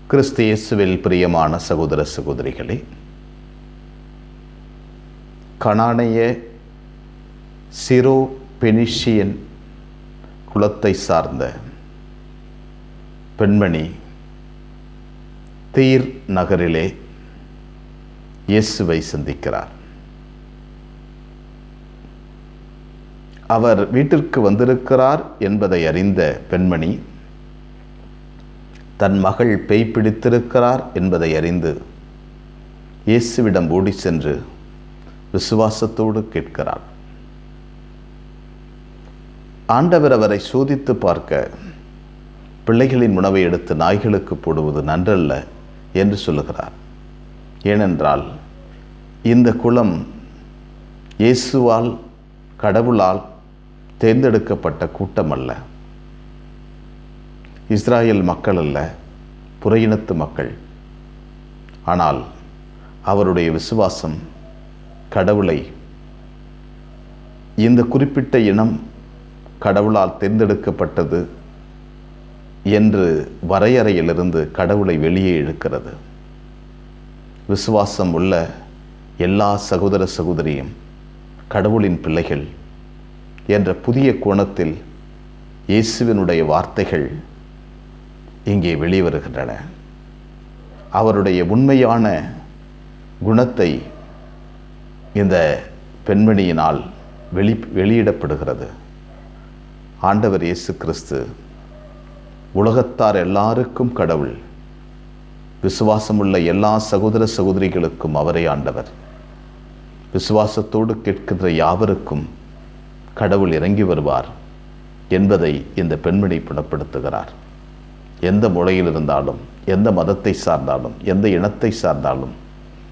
கிறிஸ்து இயேசுவில் பிரியமான சகோதர சகோதரிகளே, கனானிய சிரோ பெனிஷியன் குலத்தை சார்ந்த பெண்மணி தீர் நகரிலே இயேசுவை சந்திக்கிறார். அவர் வீட்டிற்கு வந்திருக்கிறார் என்பதை அறிந்த பெண்மணி தன் மகள் பேய் பிடித்திருக்கிறார் என்பதை அறிந்து இயேசுவிடம் ஓடி சென்று விசுவாசத்தோடு கேட்கிறார். ஆண்டவர் அவரை சோதித்து பார்க்க, பிள்ளைகளின் உணவை எடுத்து நாய்களுக்கு போடுவது நன்றல்ல என்று சொல்லுகிறார். ஏனென்றால் இந்த குலம் இயேசுவால், கடவுளால் தேர்ந்தெடுக்கப்பட்ட கூட்டம் அல்ல, இஸ்ராயேல் மக்கள் அல்ல, புறையினத்து மக்கள். ஆனால் அவருடைய விசுவாசம் கடவுளை, இந்த குறிப்பிட்ட இனம் கடவுளால் தேர்ந்தெடுக்கப்பட்டது என்று வரையறையிலிருந்து கடவுளை வெளியே இழுக்கிறது. விசுவாசம் உள்ள எல்லா சகோதர சகோதரியும் கடவுளின் பிள்ளைகள் என்ற புதிய கோணத்தில் இயேசுவினுடைய வார்த்தைகள் இங்கே வெளிவருகின்றன. அவருடைய உண்மையான குணத்தை இந்த பெண்மணியினால் வெளியிடப்படுகிறது. ஆண்டவர் இயேசு கிறிஸ்து உலகத்தார் எல்லாருக்கும் கடவுள், விசுவாசமுள்ள எல்லா சகோதர சகோதரிகளுக்கும் அவரே ஆண்டவர். விசுவாசத்தோடு கேட்கின்ற யாவருக்கும் கடவுள் இறங்கி வருவார் என்பதை இந்த பெண்மணி புலப்படுத்துகிறார். எந்த மூலையில் இருந்தாலும், எந்த மதத்தை சார்ந்தாலும், எந்த இனத்தை சார்ந்தாலும்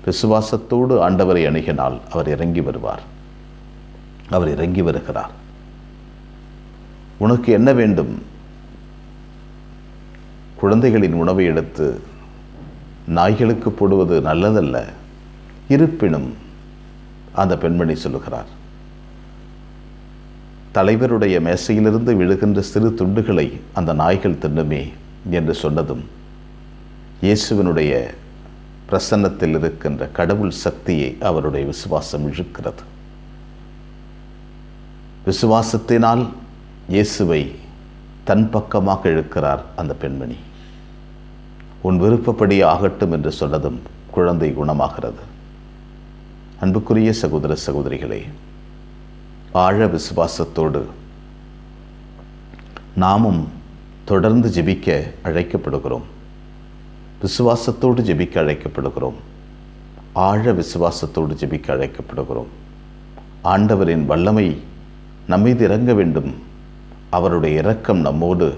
விசுவாசத்தோடு ஆண்டவரை அணுகினால் அவர் இறங்கி வருவார். அவர் இறங்கி வருகிறார். உனக்கு என்ன வேண்டும்? குழந்தைகளின் உணவை எடுத்து நாய்களுக்கு போடுவது நல்லதல்ல. இருப்பினும் அந்த பெண்மணி சொல்லுகிறார், தலைவருடைய மேசையிலிருந்து விழுகின்ற சிறு துண்டுகளை அந்த நாய்கள் தின்னுமே என்று சொன்னதும் இயேசுவினுடைய பிரசன்னத்தில் இருக்கின்ற கடவுள் சக்தியை அவருடைய விசுவாசம் இழுக்கிறது. விசுவாசத்தினால் இயேசுவை தன் பக்கமாக இழுக்கிறார் அந்த பெண்மணி. உன் விருப்பப்படி ஆகட்டும் என்று சொன்னதும் குழந்தை குணமாகிறது. அன்புக்குரிய சகோதர சகோதரிகளே, ஆழ விசுவாசத்தோடு நாமும் தொடர்ந்து ஜெபிக்க அழைக்கப்படுகிறோம். விசுவாசத்தோடு ஜெபிக்க அழைக்கப்படுகிறோம். ஆழ விசுவாசத்தோடு ஜெபிக்க அழைக்கப்படுகிறோம். ஆண்டவரின் வல்லமை நம்மீது இறங்க வேண்டும், அவருடைய இரக்கம் நம்மோடு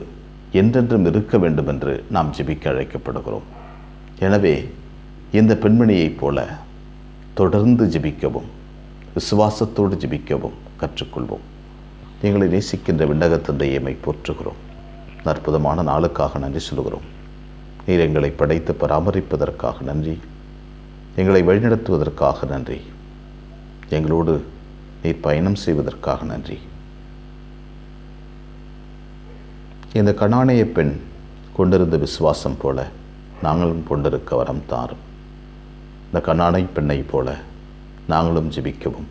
என்றென்றும் இருக்க வேண்டும் என்று நாம் ஜெபிக்க அழைக்கப்படுகிறோம். எனவே இந்த பெண்மணியைப் போல தொடர்ந்து ஜெபிக்கவும், விசுவாசத்தோடு ஜெபிக்கவும் கற்றுக்கொள்வோம். எங்களை நேசிக்கின்ற விண்ணக தந்தையை போற்றுகிறோம். அற்புதமான நாளுக்காக நன்றி சொல்கிறோம். நீர் எங்களை படைத்து பராமரிப்பதற்காக நன்றி. எங்களை வழிநடத்துவதற்காக நன்றி. எங்களோடு நீர் பயணம் செய்வதற்காக நன்றி. இந்த கனானிய பெண் கொண்டிருந்த விசுவாசம் போல நாங்களும் கொண்டிருக்க வரம் தாரும். இந்த கனானிய பெண்ணை போல நாங்களும் ஜெபிக்கவும்,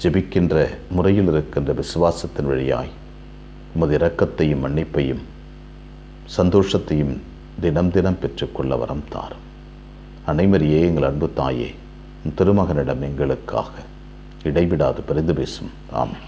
ஜெபிக்கின்ற முறையில் இருக்கின்ற விசுவாசத்தின் வழியாய் உமது இரக்கத்தையும் மன்னிப்பையும் சந்தோஷத்தையும் தினம் தினம் பெற்றுக்கொள்ள வரம் தாரும். அனைவரையே எங்கள் அன்பு தாயே, திருமகனிடம் எங்களுக்காக இடைவிடாது பரிந்து பேசும். ஆமென்.